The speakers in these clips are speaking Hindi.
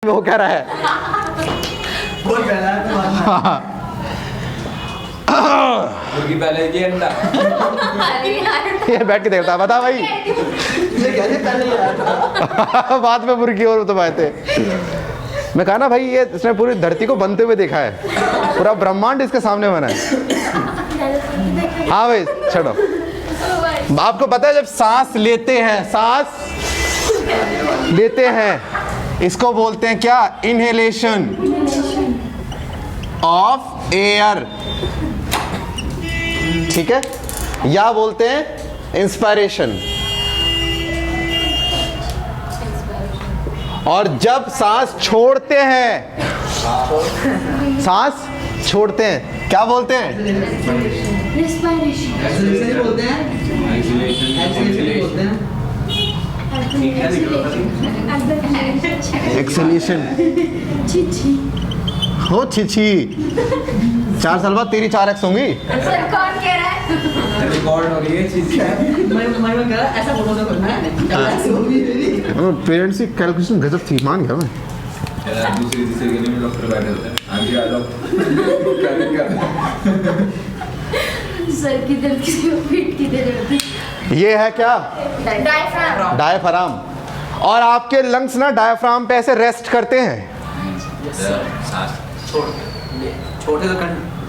वो कह रहा है। मुर्गी पहले की अंडा। ये बैठ के देखता बता भाई। बाद में मुर्गी और तो बात है। मैं कहा ना भाई, ये इसने पूरी धरती को बनते हुए देखा है, पूरा ब्रह्मांड इसके सामने बना है। हाँ भाई छोड़ो। आपको पता है जब सांस लेते हैं इसको बोलते हैं क्या? इनहेलेशन ऑफ एयर, ठीक है, या बोलते हैं इंस्पायरेशन। और जब सांस छोड़ते हैं, क्या बोलते हैं? एक्सलेशन। हो छी 4 साल बाद तेरी 4x होंगी। सर कौन कह रहा है? रिकॉर्ड हो रही है चीज। मैं कह रहा ऐसा फोटो से करना है। पेरेंट्स की कैलकुलेशन गजब थी, मान गया मैं। दूसरी गली में डॉक्टर बैठे होते हैं, आगे आ जाओ। क्या दिक्कत है? सर किधर किसी को पीठ किधर होती? ये है क्या? डायफ्राम। डायफ्राम। और आपके लंग्स ना डायफ्राम पे ऐसे रेस्ट करते हैं। छोटे तो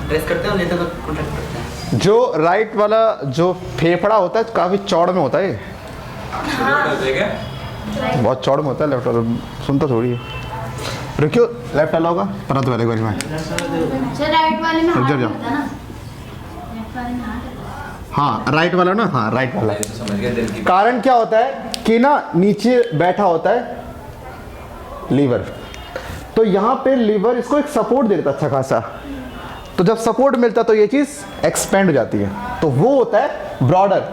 रेस्ट करते हैं, लेते तो कॉन्ट्रैक्ट करते हैं। जो राइट वाला जो फेफड़ा होता है काफी चौड़ में होता है, बहुत चौड़ में होता है। लेफ्ट वाला सुनता थोड़ी है। रुकियो, लेफ्ट वाला होगा परंतु वाले को में। सर राइट वाले में रुक हाथ जाओ। होता है ना, लेफ्ट वाले में हाथ। हाँ राइट वाला ना, हाँ राइट वाला। समझ गया दिल की। कारण क्या होता है कि ना नीचे बैठा होता है लीवर, तो यहाँ पे लीवर इसको एक सपोर्ट दे देता अच्छा खासा। तो जब सपोर्ट मिलता है तो ये चीज एक्सपेंड हो जाती है, तो वो होता है ब्रॉडर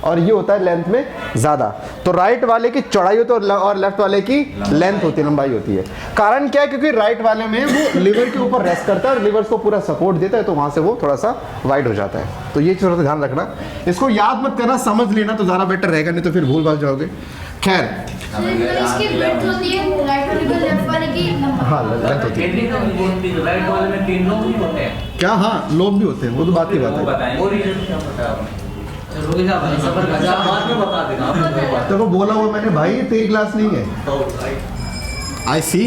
और ये होता है लेंथ में ज्यादा। तो राइट वाले की चौड़ाई होती है और लेफ्ट वाले की लेंथ होती है, लंबाई होती है। कारण क्या है? क्योंकि राइट वाले में वो लिवर के ऊपर रेस्ट करता है और लिवर को पूरा सपोर्ट देता है, तो वहां से वो थोड़ा सा वाइड हो जाता है। तो ये थोड़ा सा ध्यान रखना, इसको याद मत करना, समझ लेना तो ज्यादा बेटर रहेगा, नहीं तो फिर भूल भाल जाओगे। खैर इसकी ब्रेथ होती है राइट वाले को, लेफ्ट वाले की लंबाई। हाँ लेंथ होती है। राइट वाले में 3 लोग भी होते हैं क्या? हाँ लोब भी होते हैं, वो तो बात की बात है। बताएं। वो रीजन क्या पता है आपने? रुके जा भाई, सफर का जा बाद में बता देना आपने। तो वो बोला हुआ मैंने भाई, तेरी क्लास नहीं है। आई सी।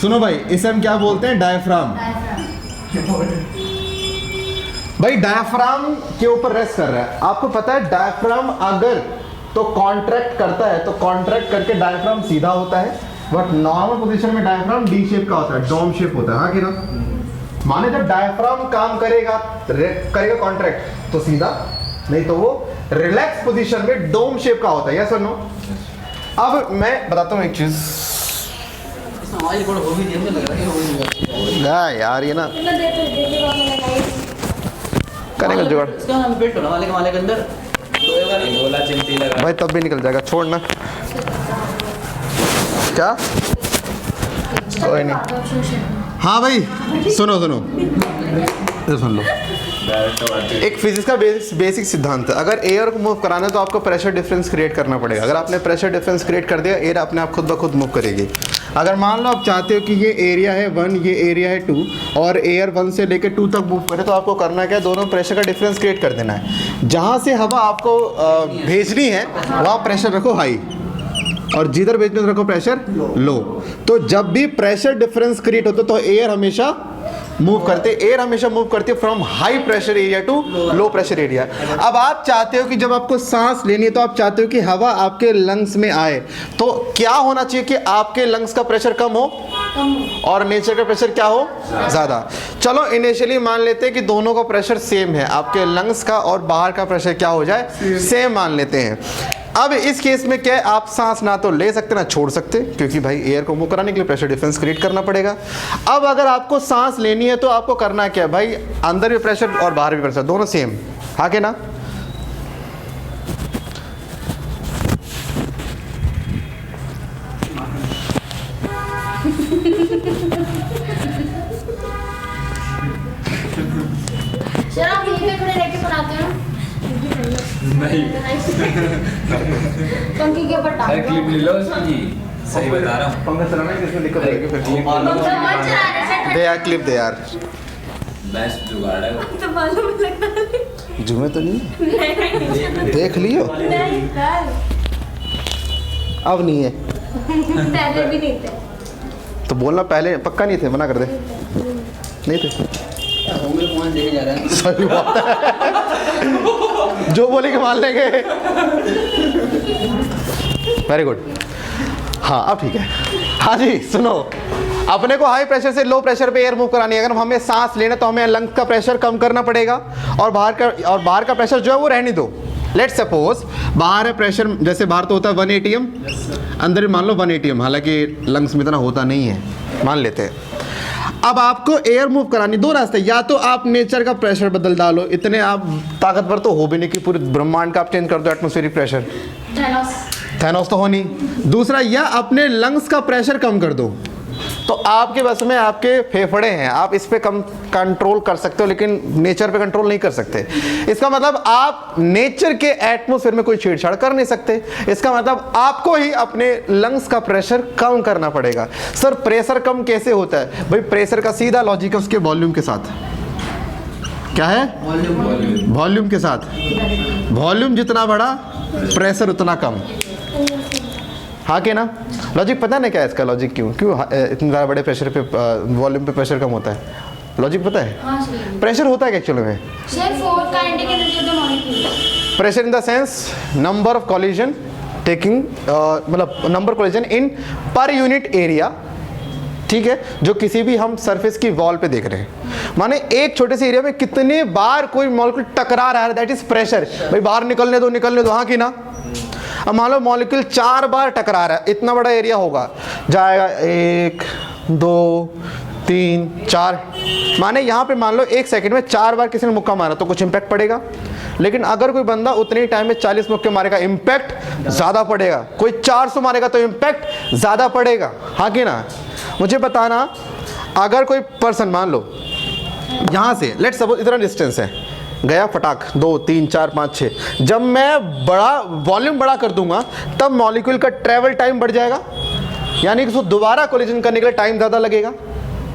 सुनो भाई, इसे हम क्या बोलते हैं? डायफ्राम। भाई डायफ्राम के ऊपर रेस्ट कर रहा है। आपको पता है डायफ्राम अगर तो कॉन्ट्रैक्ट करता है, तो कॉन्ट्रैक्ट करके डायफ्राम सीधा होता है, बट नॉर्मल पोजीशन में डायफ्राम डी शेप का होता है, डोम शेप होता है। हाँ कि ना? माने जब डायफ्राम काम करेगा कॉन्ट्रैक्ट तो सीधा, नहीं तो वो रिलैक्स पोजीशन में डोम शेप का होता है। यस और नो? अब मैं बताता हूँ एक चीज। यार ये ना करेगा जुगाड़। इसका नाम पेट होने वाले के अंदर बोला चिमटी लगा भाई तब भी निकल जाएगा, छोड़ना। क्या? कोई नहीं। हाँ भाई सुनो सुन लो। एक फिजिक्स का बेसिक सिद्धांत है, अगर एयर को मूव कराना है तो आपको प्रेशर डिफरेंस क्रिएट करना पड़ेगा। अगर आपने प्रेशर डिफरेंस क्रिएट कर दिया, एयर अपने आप खुद ब खुद मूव करेगी। अगर मान लो आप चाहते हो कि ये एरिया है 1, ये एरिया है 2 और एयर 1 से लेकर 2 तक मूव करे, तो आपको करना क्या है? दोनों प्रेशर का डिफरेंस क्रिएट कर देना है। जहाँ से हवा आपको भेजनी है वहाँ प्रेशर रखो हाई, और जिधर भेजने से रखो प्रेशर लो। तो जब भी प्रेशर डिफरेंस क्रिएट होता है तो एयर हमेशा मूव करती है from high pressure area to low pressure area. अब आप चाहते हो कि जब आपको सांस लेनी है तो आप चाहते हो कि हवा आपके लंग्स में आए, तो क्या होना चाहिए कि आपके लंग्स का प्रेशर कम हो और नेचर का प्रेशर क्या हो? ज्यादा। चलो इनिशियली मान लेते हैं कि दोनों का प्रेशर सेम है, आपके लंग्स का और बाहर का प्रेशर क्या हो जाए? सेम मान लेते हैं। अब इस केस में क्या है? आप सांस ना तो ले सकते ना छोड़ सकते, क्योंकि भाई एयर को मूव कराने के लिए प्रेशर डिफरेंस क्रिएट करना पड़ेगा। अब अगर आपको सांस लेनी है तो आपको करना क्या है भाई? अंदर भी प्रेशर और बाहर भी प्रेशर, दोनों सेम। हाँ के ना? सर आप यहीं पे खड़े रह के पढ़ाते हो? नहीं। पंखी के ऊपर टांग क्लिप ले लो उसकी। सही बता रहा हूँ। पंखा चलाना है, इसमें दिक्कत होगी फिर। कमर चलाने से दे यार, क्लिप दे यार। बेस्ट जुगाड़ है वो। तो मालूम लगा जुमे तो नहीं देख लियो, नहीं यार, अब नहीं है पहले भी नहीं थे। तो बोलना, पहले पक्का नहीं थे, मना कर दे। नहीं थे, होंगे कौन लेके जा रहा है? सही बात है। जो बोले कि मान लेंगे। Very good. हाँ अब ठीक है। हाँ जी सुनो, अपने को हाई प्रेशर से लो प्रेशर पे एयर मूव करानी है। अगर हमें सांस लेना तो हमें लंग्स का प्रेशर कम करना पड़ेगा और बाहर का प्रेशर जो है वो रहने दो। लेट्स सपोज बाहर है प्रेशर, जैसे बाहर तो होता है 1 ATM, अंदर मान लो 1 ATM, हालांकि लंग्स में इतना होता नहीं है, मान लेते हैं। अब आपको एयर मूव करानी, दो रास्ते, या तो आप नेचर का प्रेशर बदल डालो, इतने आप ताकतवर तो हो भी नहीं कि पूरे ब्रह्मांड का आप चेंज कर दो एटमॉस्फेरिक प्रेशर, थैनोस तो हो नहीं। दूसरा, या अपने लंग्स का प्रेशर कम कर दो। तो आपके बस में आपके फेफड़े हैं, आप इस पे कम कंट्रोल कर सकते हो, लेकिन नेचर पे कंट्रोल नहीं कर सकते। इसका मतलब आप नेचर के एटमॉस्फेयर में कोई छेड़छाड़ कर नहीं सकते। इसका मतलब आपको ही अपने लंग्स का प्रेशर कम करना पड़ेगा। सर प्रेशर कम कैसे होता है? भाई प्रेशर का सीधा लॉजिक है उसके वॉल्यूम के साथ। क्या है? वॉल्यूम के साथ। वॉल्यूम जितना बड़ा प्रेशर उतना कम। हाँ के ना? लॉजिक पता ना क्या है इसका? लॉजिक क्यों इतने ज़्यादा बड़े प्रेशर पे वॉल्यूम पे प्रेशर कम होता है? लॉजिक पता है? हाँ सही। प्रेशर होता है एक्चुअली में? Sir 4 kinetic energy of the molecule. Pressure in the sense number of collision taking, मतलब नंबर कॉलिजन इन पर यूनिट एरिया, ठीक है, जो किसी भी हम सरफेस की वॉल पे देख रहे हैं। माने एक छोटे से एरिया में कितने बार कोई मॉलिक्यूल टकरा रहा है, दैट इज प्रेशर। भाई बाहर निकलने दो, हाँ कि ना? अब मान लो मॉलिक्यूल 4 बार टकरा रहा है, इतना बड़ा एरिया होगा, जाएगा 1 2 3 4, माने यहाँ पे मान लो 1 सेकंड में 4 बार किसी ने मुक्का मारा तो कुछ इंपैक्ट पड़ेगा। लेकिन अगर कोई बंदा उतने ही टाइम में 40 मुक्के मारेगा, इंपैक्ट ज़्यादा पड़ेगा। कोई 400 मारेगा तो इंपैक्ट ज़्यादा पड़ेगा, हाँ कि ना? मुझे बताना, अगर कोई पर्सन मान लो यहाँ से, लेट्स सपोज इतना डिस्टेंस है, गया फटाक 2 3 4 5 6, जब मैं बड़ा वॉल्यूम बड़ा कर दूंगा तब मॉलिक्यूल का ट्रैवल टाइम बढ़ जाएगा, यानी कि उसको दोबारा कोलिजन करने के लिए टाइम ज़्यादा लगेगा।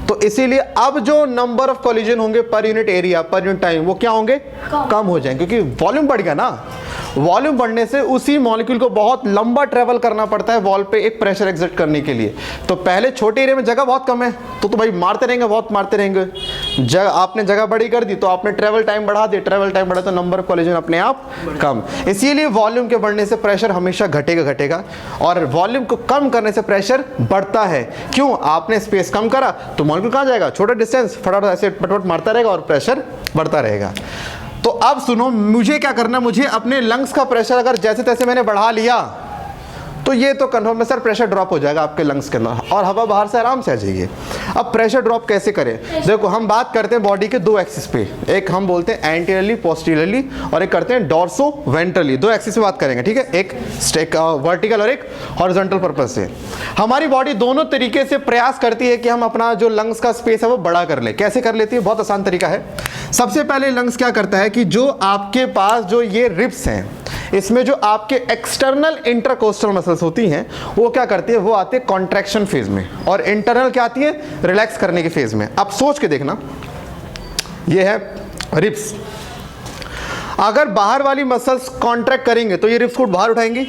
तो इसीलिए अब जो नंबर ऑफ कोलिजन होंगे per unit area, per unit time, वो क्या होंगे? कम हो जाएंगे, क्योंकि वॉल्यूम बढ़ गया ना। वॉल्यूम बढ़ने से उसी मॉलिक्यूल को बहुत लंबा ट्रैवल करना पड़ता है वॉल पे एक प्रेशर एग्जर्ट करने के लिए। तो पहले छोटे एरिया में जगह बहुत कम है, तो भाई मारते रहेंगे, बहुत मारते रहेंगे। आपने जगह बड़ी कर दी तो आपने ट्रैवल टाइम बढ़ा दिया, ट्रैवल टाइम बढ़ा तो नंबर ऑफ कोलिजन अपने आप कम। इसीलिए वॉल्यूम के बढ़ने से प्रेशर हमेशा घटेगा, और वॉल्यूम को कम करने से प्रेशर बढ़ता है। क्यों? आपने स्पेस कम करा तो मॉलिक्यूल कहाँ जाएगा? छोटा डिस्टेंस, फटाफट ऐसे पटपट मारता रहेगा और प्रेशर बढ़ता रहेगा। तो अब सुनो, मुझे क्या करना, मुझे अपने लंग्स का प्रेशर अगर जैसे तैसे मैंने बढ़ा लिया तो ये तो कन्फर्म है सर, प्रेशर ड्रॉप हो जाएगा आपके लंग्स के अंदर और हवा बाहर से आराम से आ जाएगी। अब प्रेशर ड्रॉप कैसे करें? देखो, हम बात करते हैं बॉडी के 2 एक्सिस पे, एक हम बोलते हैं एंटीरियरली पोस्टीरियरली और एक करते हैं डॉर्सो वेंट्रली। 2 एक्सिस पे बात करेंगे, ठीक है, एक वर्टिकल और एक हॉरिजॉन्टल पर्पस से। हमारी बॉडी दोनों तरीके से प्रयास करती है कि हम अपना जो लंग्स का स्पेस है वो बड़ा कर ले। कैसे कर लेती है? बहुत आसान तरीका है। सबसे पहले लंग्स क्या करता है कि जो आपके पास जो ये रिब्स हैं, इसमें जो आपके एक्सटर्नल इंटरकोस्टल मसल्स होती हैं, वो क्या करती है? वो आती है कॉन्ट्रैक्शन फेज में, और इंटरनल क्या आती है? रिलैक्स करने के फेज में। अब सोच के देखना, ये है रिब्स, अगर बाहर वाली मसल्स कॉन्ट्रैक्ट करेंगे तो ये रिब्स को बाहर उठाएंगी।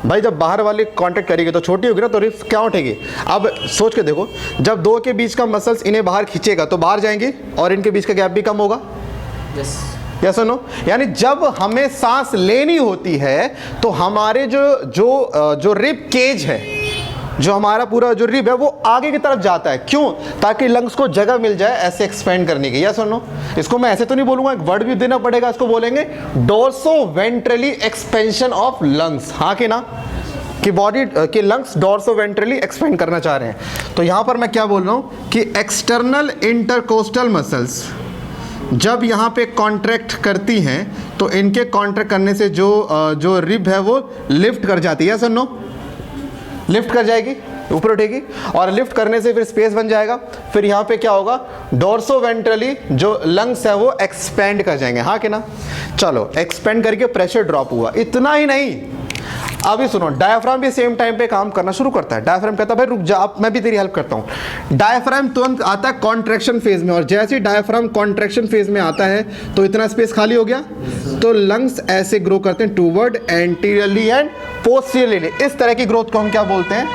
भाई जब बाहर वाली कॉन्ट्रैक्ट करेगी तो छोटी होगी ना, तो रिब्स क्या उठेगी? अब सोच के देखो, जब 2 के बीच का मसल्स इन्हें बाहर खींचेगा तो बाहर जाएंगे और इनके बीच का गैप भी कम होगा। या सुनो, यानी जब हमें सांस लेनी होती है तो हमारे जो रिब केज है, जो हमारा पूरा जो रिब है वो आगे की तरफ जाता है। क्यों? ताकि लंग्स को जगह मिल जाए ऐसे एक्सपेंड करने की। या सुनो, इसको मैं ऐसे तो नहीं बोलूंगा, एक वर्ड भी देना पड़ेगा, इसको बोलेंगे dorso ventrally expansion of lungs. हाँ कि ना? कि बॉडी के लंग्स डोर्सो वेंट्रली एक्सपेंड करना चाह रहे हैं। तो यहां पर मैं क्या बोल रहा हूं कि एक्सटर्नल इंटरकोस्टल मसल्स जब यहाँ पे कॉन्ट्रैक्ट करती हैं तो इनके कॉन्ट्रैक्ट करने से जो रिब है वो लिफ्ट कर जाती है। सुनो, लिफ्ट कर जाएगी, ऊपर उठेगी, और लिफ्ट करने से फिर स्पेस बन जाएगा। फिर यहाँ पे क्या होगा? डोर्सो वेंट्रली जो लंग्स है वो एक्सपेंड कर जाएंगे। हाँ कि ना? चलो, एक्सपेंड करके प्रेशर ड्रॉप हुआ। इतना ही नहीं, अभी सुनो, डायफ्राम भी सेम टाइम पे काम करना शुरू करता है। डायफ्राम कहता है भाई रुक जा, अब मैं भी तेरी हेल्प करता हूँ। डायफ्राम तुरंत आता है कॉन्ट्रैक्शन फेज में, और जैसे ही डायफ्राम कॉन्ट्रैक्शन फेज में आता है तो इतना स्पेस खाली हो गया, तो लंग्स ऐसे ग्रो करते हैं टूवर्ड एंटीरियरली एंड पोस्टीरियरली। इस तरह की ग्रोथ को हम क्या बोलते हैं?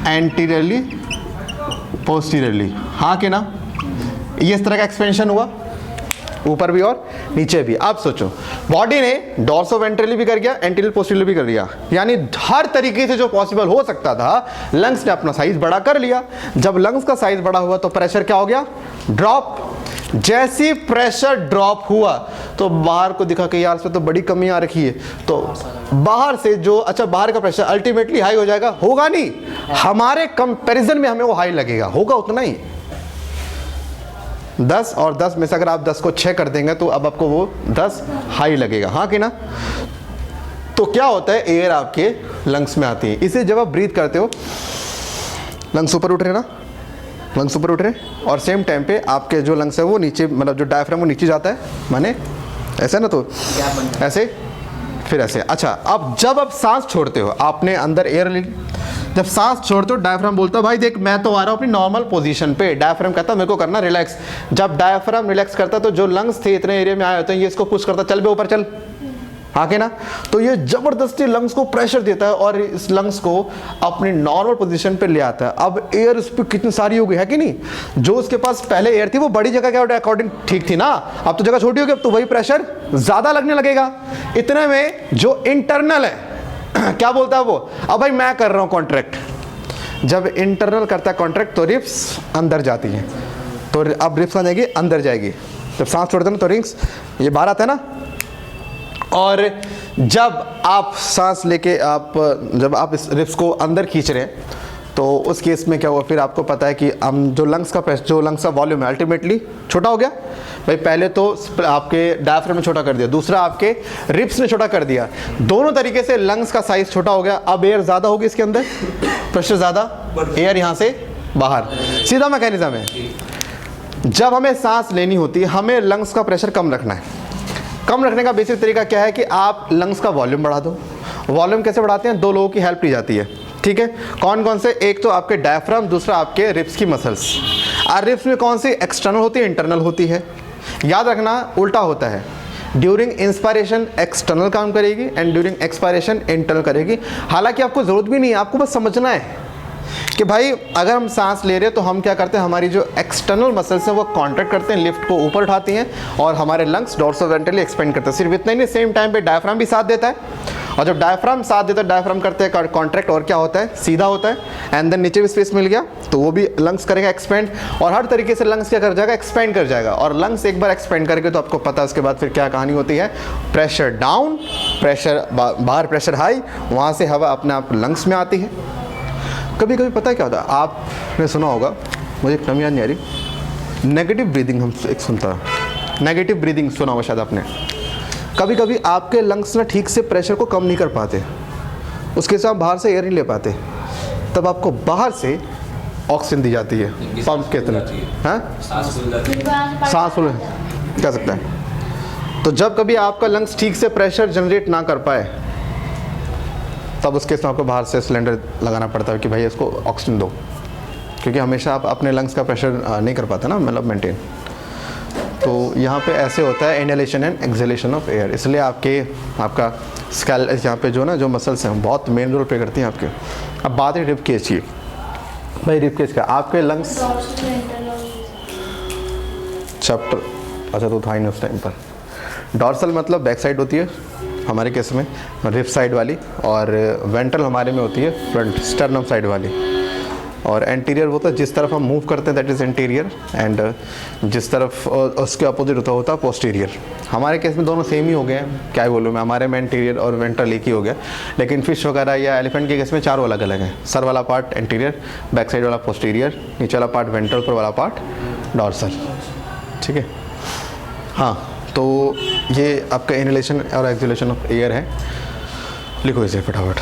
एंटीरियरली पोस्टीरियरली, हाँ कि ना? ये इस तरह का एक्सपेंशन हुआ, ऊपर भी और नीचे भी। आप सोचो, बॉडी ने डॉर्सोवेंट्रली भी कर दिया, एंटीरियर पोस्टीरियर भी कर दिया, यानी हर तरीके से जो पॉसिबल हो सकता था लंग्स ने अपना साइज बड़ा कर लिया। जब लंग्स का साइज बड़ा हुआ तो प्रेशर क्या हो गया? ड्रॉप। जैसी प्रेशर ड्रॉप हुआ तो बाहर को दिखा कि यार इसमें तो बड़ी कमी आ रखी है, तो बाहर से जो, अच्छा बाहर का प्रेशर अल्टीमेटली हाई हो जाएगा? होगा नहीं, हमारे कंपैरिजन में हमें वो हाई लगेगा, होगा उतना ही। 10 और 10 में से अगर आप 10 को 6 कर देंगे तो अब आपको वो 10 हाई लगेगा, हाँ कि ना? तो क्या होता है, एयर आपके लंग्स में आती है। इसे जब आप ब्रीथ करते हो लंग्स ऊपर उठ रहे ना, लंग्स ऊपर उठ रहे, और सेम टाइम पे आपके जो लंग्स है वो नीचे, मतलब जो डायफ्राम वो नीचे जाता है, माने ऐसे ना, तो ऐसे फिर ऐसे। अच्छा, अब जब आप सांस छोड़ते हो, आपने अंदर एयर ली, जब सांस छोड़ते हो डायफ्राम बोलता है भाई देख मैं तो आ रहा हूँ अपनी नॉर्मल पोजीशन पे। डायफ्राम कहता है मेरे को करना रिलैक्स। जब डायफ्राम रिलैक्स करता है तो जो लंग्स थे इतने एरिया में आए होते हैं, ये इसको पुश करता है, चल बे ऊपर चल, हाँ कि ना? तो ये जबरदस्ती लंग्स को प्रेशर देता है और इस लंग्स को अपनी नॉर्मल पोजीशन पे ले आता है। अब एयर उस पर कितनी सारी हो गई है कि नहीं? जो उसके पास पहले एयर थी वो बड़ी जगह के अकॉर्डिंग ठीक थी ना, अब तो जगह छोटी होगी, अब तो वही प्रेशर ज्यादा लगने लगेगा। इतने में जो इंटरनल है क्या बोलता है वो, अब भाई मैं कर रहा हूं कॉन्ट्रैक्ट। जब इंटरनल करता है कॉन्ट्रैक्ट तो रिप्स अंदर जाती हैं, तो अब रिप्स आ जाएगी, अंदर जाएगी। जब सांस छोड़ते हैं तो रिंग्स ये बाहर आता है ना, और जब आप सांस लेके जब आप इस रिप्स को अंदर खींच रहे हैं तो उस केस में क्या हुआ, फिर आपको पता है कि हम जो लंग्स का प्रेशर, जो लंग्स का वॉल्यूम है अल्टीमेटली छोटा हो गया। भाई पहले तो आपके डायफ्राम ने छोटा कर दिया, दूसरा आपके रिप्स ने छोटा कर दिया, दोनों तरीके से लंग्स का साइज छोटा हो गया। अब एयर ज़्यादा होगी इसके अंदर, प्रेशर ज़्यादा, एयर यहाँ से बाहर, सीधा मैकेनिज्म है। जब हमें सांस लेनी होती है हमें लंग्स का प्रेशर कम रखना है। कम रखने का बेसिक तरीका क्या है कि आप लंग्स का वॉल्यूम बढ़ा दो। वॉल्यूम कैसे बढ़ाते हैं? 2 लोगों की हेल्प ली जाती है, ठीक है? कौन कौन से? एक तो आपके डायफ्राम, दूसरा आपके रिप्स की मसल्स। और रिप्स में कौन सी एक्सटर्नल होती है, इंटरनल होती है? याद रखना उल्टा होता है, ड्यूरिंग इंस्पायरेशन एक्सटर्नल काम करेगी एंड ड्यूरिंग एक्सपायरेशन इंटरनल करेगी। हालांकि आपको ज़रूरत भी नहीं है, आपको बस समझना है कि भाई अगर हम सांस ले रहे हैं तो हम क्या करते हैं, हमारी जो एक्सटर्नल मसल्स हैं वो कॉन्ट्रैक्ट करते हैं, लिफ्ट को ऊपर उठाती हैं और हमारे लंग्स डॉर्सोवेंट्रली एक्सपेंड करते हैं। सिर्फ इतना ही नहीं, सेम टाइम पे डायफ्राम भी साथ देता है, और जब डायफ्राम साथ देता है, डायफ्राम करते हैं कॉन्ट्रैक्ट, और क्या होता है, सीधा होता है, एंड देन नीचे भी स्पेस मिल गया तो वो भी लंग्स करेगा एक्सपेंड, और हर तरीके से लंग्स क्या कर जाएगा, एक्सपेंड कर जाएगा। और लंग्स एक बार एक्सपेंड करके तो आपको पता है उसके बाद फिर क्या कहानी होती है, प्रेशर डाउन, प्रेशर बाहर, प्रेशर हाई, वहाँ से हवा अपने आप लंग्स में आती है। कभी कभी पता है क्या होता है, आपने सुना होगा, मुझे एकदम याद नहीं आ रही, नेगेटिव ब्रीदिंग हम एक सुनता है, नेगेटिव ब्रीदिंग सुना होगा शायद आपने। कभी कभी आपके लंग्स ना ठीक से प्रेशर को कम नहीं कर पाते, उसके साथ बाहर से एयर नहीं ले पाते, तब आपको बाहर से ऑक्सीजन दी जाती है पंप के तहत, हाँ सांस फूल कह सकता है। तो जब कभी आपका लंग्स ठीक से प्रेशर जनरेट ना कर पाए तब उसके साथ आपको बाहर से सिलेंडर लगाना पड़ता है कि भाई इसको ऑक्सीजन दो, क्योंकि हमेशा आप अपने लंग्स का प्रेशर नहीं कर पाते ना, मतलब मेंटेन। तो यहाँ पे ऐसे होता है inhalation and exhalation of air, इसलिए आपका स्कैल यहाँ पे जो ना जो मसल्स हैं बहुत मेन रोल प्ले करती हैं आपके। अब बात है रिब केज की। भाई रिब केज का आपके लंग्स चैप्टर, अच्छा तो था ही नहीं उस टाइम पर। डॉर्सल मतलब बैक साइड होती है हमारे केस में, रिब साइड वाली, और वेंट्रल हमारे में होती है फ्रंट स्टर्नम साइड वाली, और एंटीरियर होता है जिस तरफ हम मूव करते हैं दैट इज़ एंटीरियर, एंड जिस तरफ उसके अपोजिट होता है पोस्टीरियर। हमारे केस में दोनों सेम ही हो गए हैं, क्या बोलूँ मैं, हमारे में एंटीरियर और वेंट्रल एक ही हो गया। लेकिन फिश वगैरह या एलिफेंट के केस में चारों अलग अलग हैं। सर वाला पार्ट एंटीरियर, बैक साइड वाला पोस्टीरियर, नीचे वाला पार्ट वेंट्रल, ऊपर वाला पार्ट डॉर्सल, ठीक है? हाँ, तो ये आपका इनहेलेशन और एक्सहेलेशन ऑफ एयर है, लिखो इसे फटाफट।